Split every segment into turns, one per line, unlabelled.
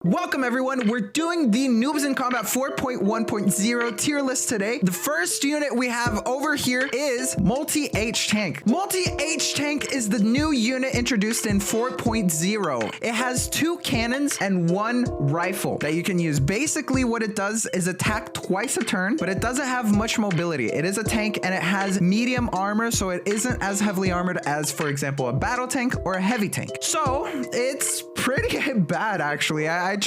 Welcome everyone, we're doing the Noobs in Combat 4.1.0 tier list today. The first unit we have over here is Multi-H Tank. Multi-H Tank is the new unit introduced in 4.0. It has 2 cannons and 1 rifle that you can use. Basically what it does is attack twice a turn, but it doesn't have much mobility. It is a tank and it has medium armor, so it isn't as heavily armored as, for example, a battle tank or a heavy tank. So it's pretty bad actually. I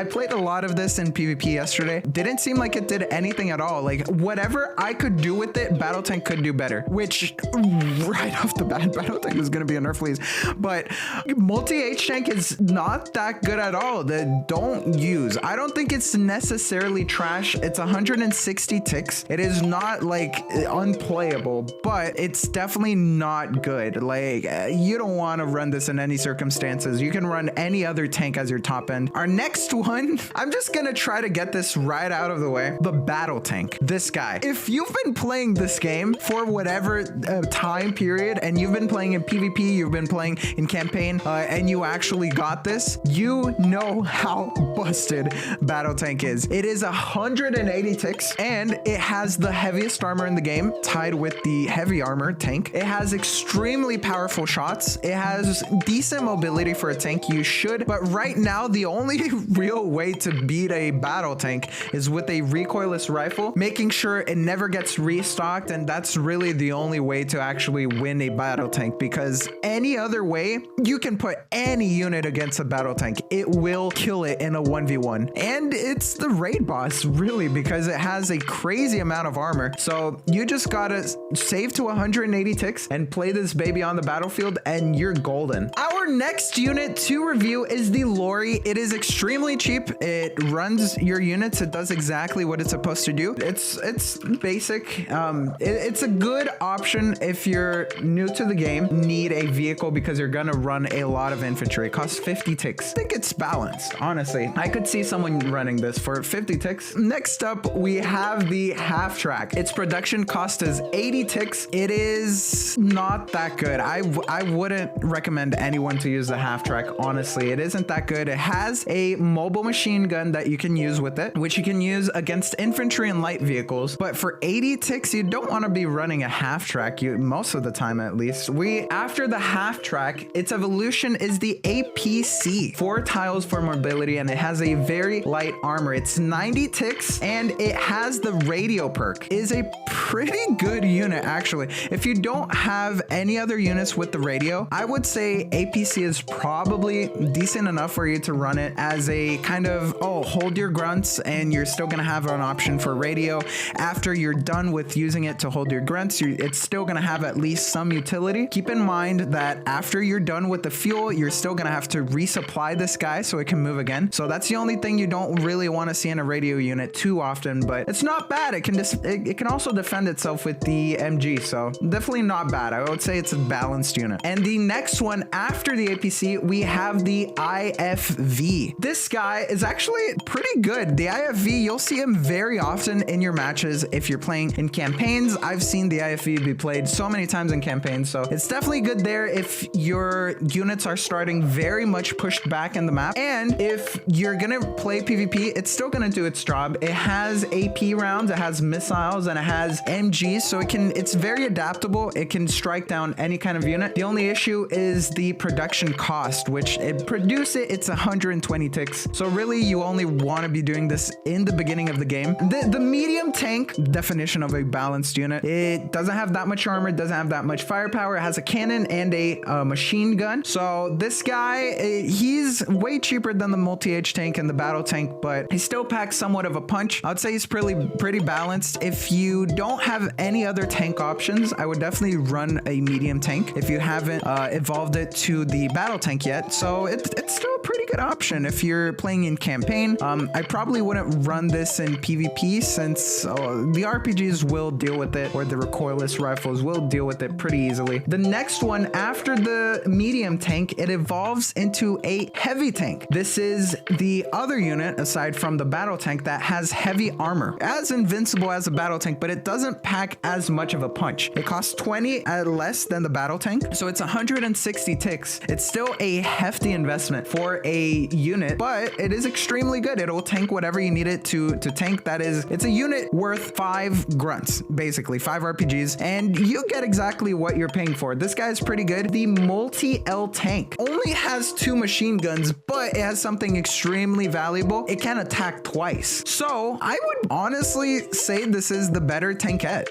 played a lot of this in PvP yesterday. Didn't seem like it did anything at all. Like whatever I could do with it, battle tank could do better, which right off the bat, battle tank is going to be a nerf please. But multi-H tank is not that good at all. Don't use. I don't think it's necessarily trash. It's 160 ticks. It is not like unplayable, but it's definitely not good. Like you don't want to run this in any circumstances. You can run any other tank as your top end. Our next one, I'm just gonna try to get this right out of the way. The battle tank, this guy. If you've been playing this game for whatever time period, and you've been playing in PvP, you've been playing in campaign, and you actually got this, you know how busted battle tank is. It is 180 ticks, and it has the heaviest armor in the game, tied with the heavy armor tank. It has extremely powerful shots. It has decent mobility for a tank. You should, but right now the only real way to beat a battle tank is with a recoilless rifle, making sure it never gets restocked, and that's really the only way to actually win a battle tank, because any other way, you can put any unit against a battle tank, it will kill it in a 1v1. And it's the raid boss really, because it has a crazy amount of armor. So you just gotta save to 180 ticks and play this baby on the battlefield and you're golden. Our next unit to review is the Lorry. It is extremely cheap. It runs your units. It does exactly what it's supposed to do. It's basic. It's a good option if you're new to the game, need a vehicle because you're gonna run a lot of infantry. It costs 50 ticks. I think it's balanced, honestly. I could see someone running this for 50 ticks. Next up, we have the half track. Its production cost is 80 ticks. It is not that good. I wouldn't recommend anyone to use the half track, honestly. It isn't that good. It has a mobile machine gun that you can use with it, which you can use against infantry and light vehicles. But for 80 ticks, you don't want to be running a half track, most of the time at least. After the half track, its evolution is the APC. 4 tiles for mobility, and it has a very light armor. It's 90 ticks, and it has the radio perk. It is a pretty good unit actually. If you don't have any other units with the radio, I would say APC is probably decent enough for you to run it as a kind of, hold your grunts, and you're still gonna have an option for radio. After you're done with using it to hold your grunts, it's still gonna have at least some utility. Keep in mind that after you're done with the fuel, you're still gonna have to resupply this guy so it can move again. So that's the only thing you don't really want to see in a radio unit too often, but it's not bad. It can also defend itself with the MG, so definitely not bad. I would say it's a balanced unit. And the next one after the APC, we have the IFV. This guy is actually pretty good. The IFV, you'll see him very often in your matches if you're playing in campaigns. I've seen the IFV be played so many times in campaigns, so it's definitely good there if your units are starting very much pushed back in the map. And if you're gonna play PvP, it's still gonna do its job. It has AP rounds, it has missiles, and it has MGs, so it's very adaptable. It can strike down any kind of unit. The only issue is the production cost, which it's 120 ticks. So really you only want to be doing this in the beginning of the game. The medium tank, definition of a balanced unit, it doesn't have that much armor, doesn't have that much firepower. It has a cannon and a machine gun. So this guy, he's way cheaper than the multi-H tank and the battle tank, but he still packs somewhat of a punch. I would say he's pretty balanced. If you don't have any other tank options, I would definitely run a medium tank if you haven't evolved it to the battle tank yet. So it's still a pretty good option if you're playing in campaign. I probably wouldn't run this in PvP since the RPGs will deal with it, or the recoilless rifles will deal with it pretty easily. The next one after the medium tank, it evolves into a heavy tank. This is the other unit aside from the battle tank that has heavy armor, as invincible as a battle tank, but it doesn't pack as much of a punch. It costs 20 less than the battle tank, so it's 160 ticks. It's still a hefty investment for a unit, but it is extremely good. It'll tank whatever you need it to tank. That is, it's a unit worth 5 grunts, basically 5 RPGs, and you get exactly what you're paying for. This guy is pretty good. The multi-L tank only has 2 machine guns, but it has something extremely valuable. It can attack twice. So I would honestly say this is the better tankette.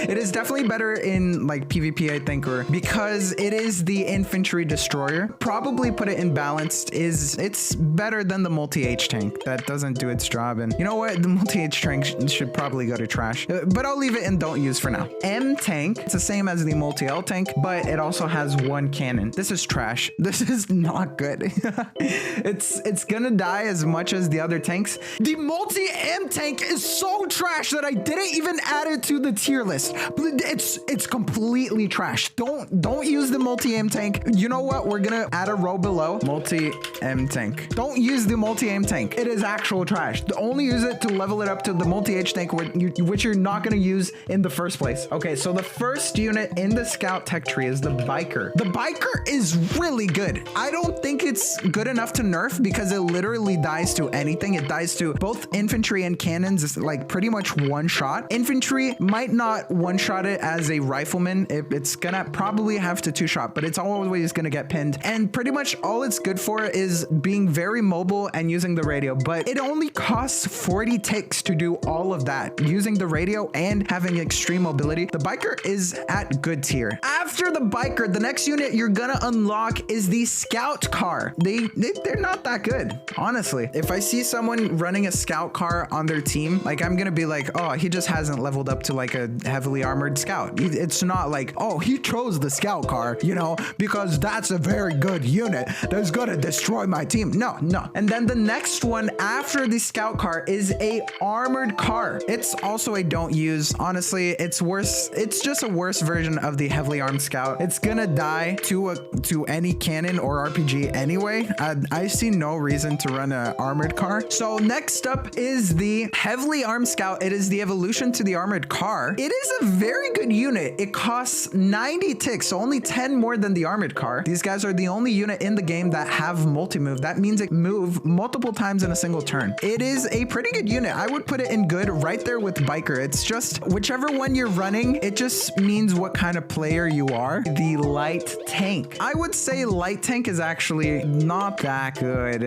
It is definitely better in like PvP, I think, or because it is the infantry destroyer. Probably put it in balanced, it's better than the multi-H tank that doesn't do its job. And you know what? The multi-H tank should probably go to trash, but I'll leave it and don't use for now. M tank, it's the same as the multi-L tank, but it also has 1 cannon. This is trash. This is not good. It's gonna die as much as the other tanks. The multi-M tank is so trash that I didn't even add it to the tier list. It's completely trash. Don't use the multi-M tank. You know what? We're gonna add a row below. Multi-M tank. Don't use the multi-M tank. It is actual trash. Only use it to level it up to the multi-H tank, which you're not gonna use in the first place. Okay, so the first unit in the scout tech tree is the biker. The biker is really good. I don't think it's good enough to nerf because it literally dies to anything. It dies to both infantry and cannons. It's like pretty much one shot. Infantry might not one shot it as a rifleman. It's gonna probably have to 2-shot, but it's always gonna get pinned. And pretty much all it's good for is being very mobile and using the radio, but it only costs 40 ticks to do all of that using the radio and having extreme mobility. The biker is at good tier. After the biker, the next unit you're gonna unlock is the scout car. They're not that good, honestly. If I see someone running a scout car on their team, like I'm gonna be like, oh, he just hasn't leveled up to like a heavily armored scout. It's not like, oh, he chose the scout car, you know, because that's a very good unit that's gonna destroy my team. No. And then the next one after the scout car is a armored car. It's also a don't use. Honestly, it's worse. It's just a worse version of the heavily armed scout. It's gonna die to any cannon or RPG anyway. I see no reason to run an armored car. So next up is the heavily armed scout. It is the evolution to the armored car. It is a very good unit. It costs 90 ticks, so only 10 more than the armored car. These guys are the only unit in the game that have multi-move. That means it move multiple times in a single turn. It is a pretty good unit. I would put it in good right there with biker. It's just whichever one you're running, it just means what kind of player you are. The light tank. I would say light tank is actually not that good.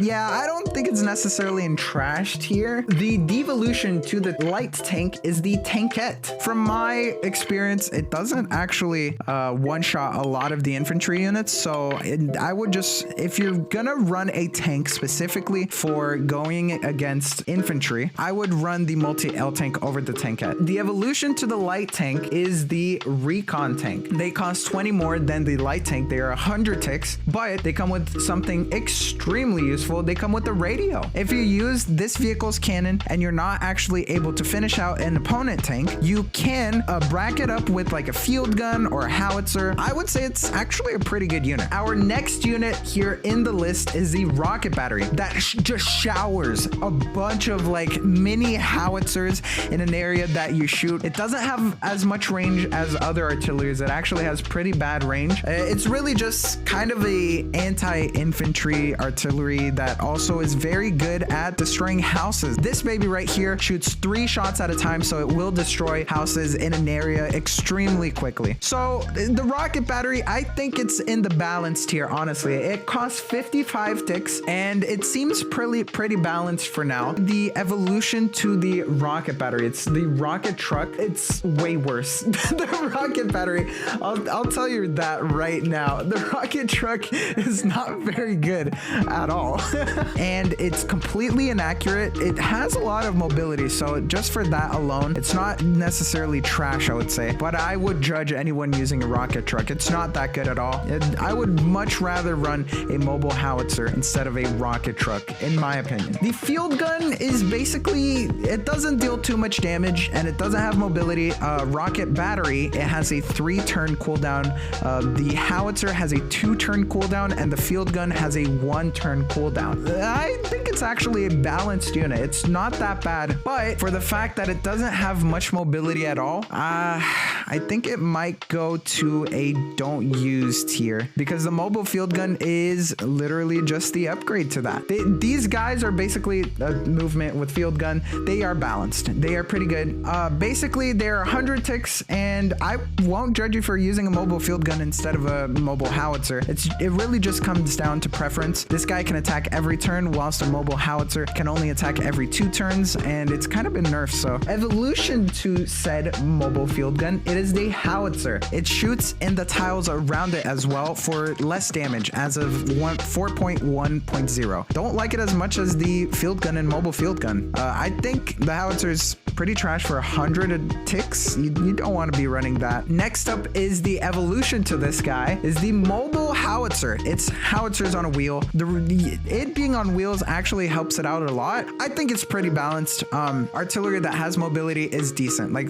Yeah, I don't think it's necessarily in trash tier. The devolution to the light tank is the tankette. From my experience, it doesn't actually one-shot a lot of the infantry units. So I would just, if you're gonna run a tank specifically for going against infantry, I would run the multi-L tank over the tankette. The evolution to the light tank is the Recon tank. They cost 20 more than the light tank. They are 100 ticks, but they come with something extremely useful. They come with a radio. If you use this vehicle's cannon and you're not actually able to finish out an opponent tank, you can bracket up with like a field gun or a howitzer. I would say it's actually a pretty good unit. Our next unit here in the list is the rocket battery that just showers a bunch of like mini howitzers in an area that you shoot. It doesn't have as much range as other artilleries. It actually has pretty bad range. It's really just kind of a anti-infantry artillery that also is very good at destroying houses. This baby right here shoots 3 shots at a time, so it will destroy houses in an area extremely quickly. So the rocket battery, I think it's in the balanced tier, honestly. It costs 55 ticks and it seems pretty balanced for now. The evolution to the rocket battery, it's the rocket truck. It's way worse than the rocket battery. I'll tell you that right now. The rocket truck is not very good at all. And it's completely inaccurate. It has a lot of mobility, so just for that alone, it's not necessarily trash, I would say, but I would judge anyone using a rocket truck. It's not that good at all. I would much rather run a mobile howitzer instead of a rocket truck, in my opinion. The field gun is basically, it doesn't deal too much damage and it doesn't have mobility. Rocket battery, it has a 3-turn cooldown. The howitzer has a 2-turn cooldown and the field gun has a 1-turn cooldown. I think it's actually a balanced unit. It's not that bad, but for the fact that it doesn't have much mobility at all, I think it might go to a don't use tier because the mobile field gun is literally just the upgrade to that. These guys are basically a movement with field gun. They are balanced. They are pretty good. Basically, they're 100 ticks, and I won't judge you for using a mobile field gun instead of a mobile howitzer. It really just comes down to preference. This guy can attack every turn, whilst a mobile howitzer can only attack every 2 turns, and it's kind of been nerfed. So evolution to said mobile field gun, it is the howitzer. It shoots in the tiles around it as well for less damage as of 4.1.0. Don't like it as much as the field gun and mobile field gun. I think the howitzer is pretty trash for 100 ticks. You don't want to be running that. Next up is the evolution to this guy is the mobile howitzer. It's howitzers on a wheel. It being on wheels actually helps it out a lot. I think it's pretty balanced. Artillery that has mobility is decent, like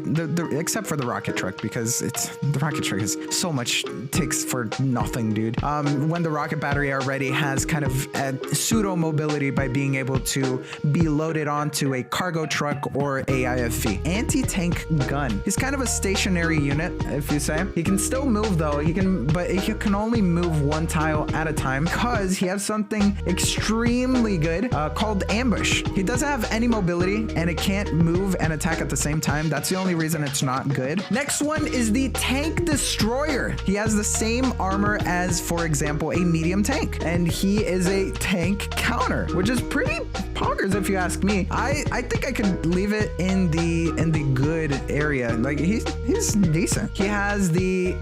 except for the rocket truck, because the rocket truck is so much ticks for nothing, dude. When the rocket battery already has kind of a pseudo mobility by being able to be loaded onto a cargo truck or a IFV. Anti-tank gun. He's kind of a stationary unit, if you say. He can still move though. But he can only move 1 tile at a time because he has something extremely good called ambush. He doesn't have any mobility and it can't move and attack at the same time. That's the only reason it's not good. Next one is the tank destroyer. He has the same armor as, for example, a medium tank, and he is a tank counter, which is pretty poggers if you ask me. I think I could leave it in the good area. Like he's decent. He has the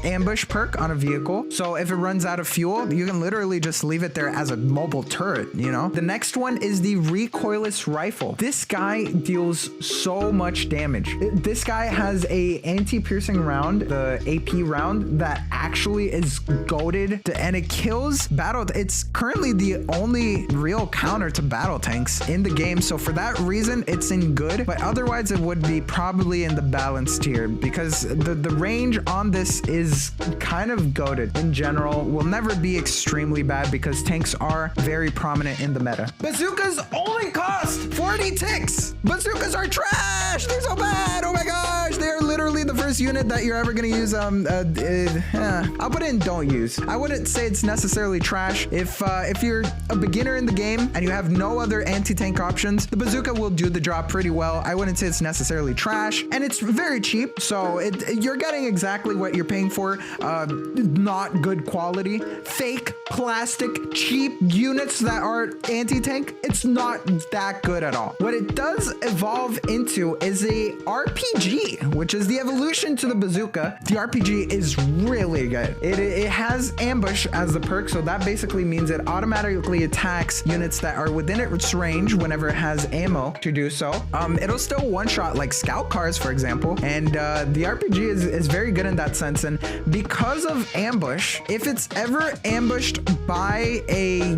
ambush perk on a vehicle, so if it runs out of fuel, you can literally just leave it there as a mobile turret, you know. The next one is the recoilless rifle. This guy deals so much damage. This guy has a anti-piercing round, the AP round, that actually is goated and it kills battle. It's currently the only real counter to battle tanks in the game, so for that reason it's in good, but otherwise it would be probably in the balanced tier because the range on this is kind of goated. In general, will never be extremely bad because tanks are very prominent in the meta. Bazookas only cost 40 ticks. Bazookas are trash. They're so bad. Oh my gosh, they're literally the first unit that you're ever gonna use. I'll put it in don't use. I wouldn't say it's necessarily trash. If you're a beginner in the game and you have no other anti-tank options, the bazooka will do the job pretty well. I wouldn't say it's necessarily trash, and it's very cheap, so you're getting exactly what you're paying for. Not good quality, fake plastic, cheap units that are anti-tank. It's not that good at all. What it does evolve into is a RPG, which is the evolution to the bazooka. The RPG is really good. It has ambush as the perk, so that basically means it automatically attacks units that are within its range whenever it has ammo to do so. It'll still one-shot like scout cars, for example, and the RPG is very good in that sense. And because of ambush, if it's ever ambushed by a,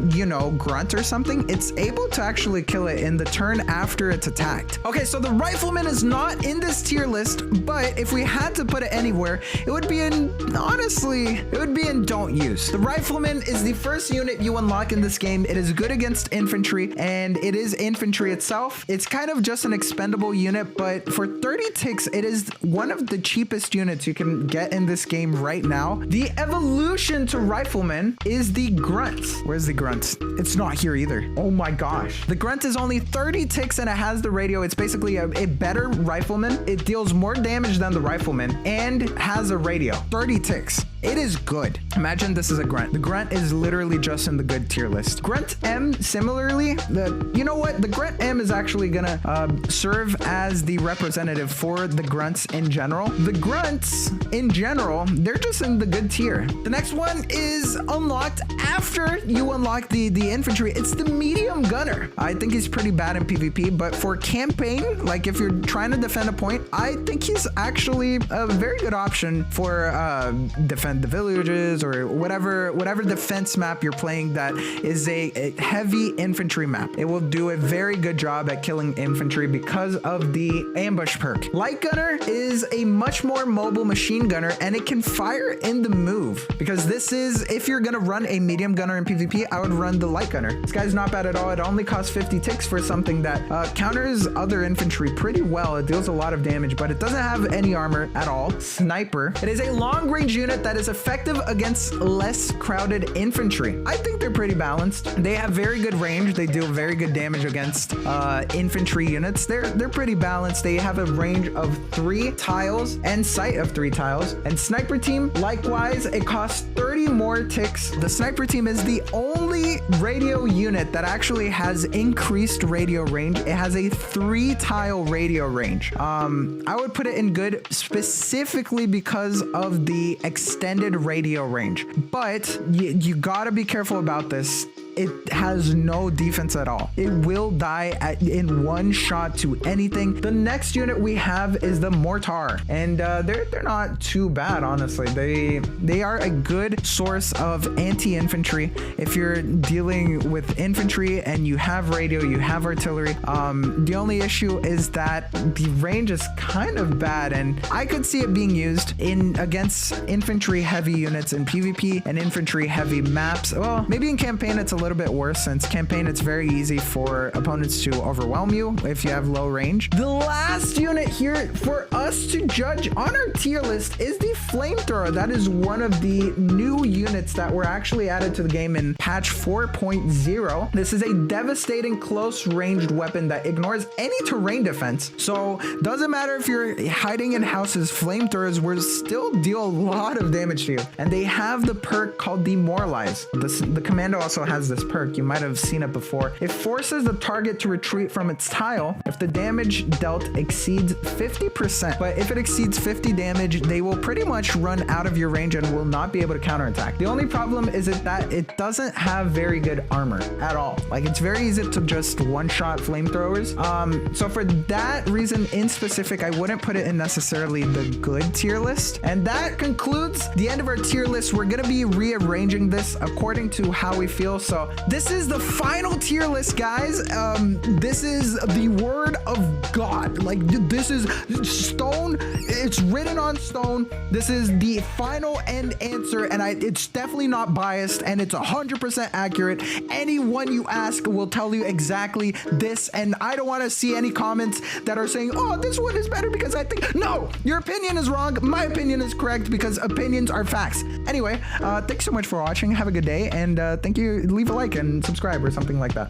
grunt or something, it's able to actually kill it in the turn after it's attacked. Okay, so the rifleman is not in this tier list, but if we had to put it anywhere, it would be in, honestly, it would be in don't use. The rifleman is the first unit you unlock in this game. It is good against infantry, and it is infantry itself. It's kind of just an expendable unit, but for 30 ticks, it is one of the cheapest units you can get in this game right now. The evolution to rifleman is the grunt. Where's the grunt? It's not here either. Oh my gosh. The grunt is only 30 ticks and it has the radio. It's basically a better rifleman. It deals more damage than the rifleman and has a radio. 30 ticks. It is good. Imagine this is a grunt. The grunt is literally just in the good tier list. Grunt M, similarly, you know what? The grunt M is actually gonna serve as the representative for the grunts in general. The grunts in general, they're just in the good tier. The next one is unlocked after you unlock the infantry. It's the medium gunner. I think he's pretty bad in PvP, but for campaign, like if you're trying to defend a point, I think he's actually a very good option for defense defend the villages or whatever defense map you're playing that is a heavy infantry map. It will do a very good job at killing infantry because of the ambush perk. Light gunner is a much more mobile machine gunner, and it can fire in the move, because this is, if you're gonna run a medium gunner in PvP, I would run the light gunner. This guy's not bad at all. It only costs 50 ticks for something that counters other infantry pretty well. It deals a lot of damage, but it doesn't have any armor at all. Sniper. It is a long range unit that is effective against less crowded infantry. I think they're pretty balanced. They have very good range. They deal very good damage against infantry units. They're pretty balanced. They have a range of 3 tiles and sight of 3 tiles. And sniper team, likewise, it costs 30 more ticks. The sniper team is the only radio unit that actually has increased radio range. It has a 3 tile radio range. I would put it in good specifically because of the extended radio range, but you gotta be careful about this. It has no defense at all. It will die in one shot to anything. The next unit we have is the mortar, and they're not too bad, honestly. They are a good source of anti-infantry. If you're dealing with infantry and you have radio, you have artillery, the only issue is that the range is kind of bad, and I could see it being used against infantry heavy units in PvP and infantry heavy maps. Well, maybe in campaign it's a little bit worse, since campaign it's very easy for opponents to overwhelm you if you have low range. The last unit here for us to judge on our tier list is the flamethrower. That is one of the new units that were actually added to the game in patch 4.0. This is a devastating close ranged weapon that ignores any terrain defense, so doesn't matter if you're hiding in houses, flamethrowers will still deal a lot of damage to you. And they have the perk called Demoralize. The commando also has this perk. You might have seen it before. It forces the target to retreat from its tile if the damage dealt exceeds 50%. But if it exceeds 50 damage, they will pretty much run out of your range and will not be able to counterattack. The only problem is that it doesn't have very good armor at all. Like, it's very easy to just one-shot flamethrowers. So for that reason in specific, I wouldn't put it in necessarily the good tier list. And that concludes the end of our tier list. We're gonna be rearranging this according to how we feel. So this is the final tier list, guys. This is the word of God. Like, this is stone. It's written on stone. This is the final end answer, and it's definitely not biased, and it's 100% accurate. Anyone you ask will tell you exactly this, and I don't want to see any comments that are saying, oh, this one is better because I think. No, your opinion is wrong. My opinion is correct, because opinions are facts. Anyway, thanks so much for watching. Have a good day, and thank you. Leave a like and subscribe or something like that.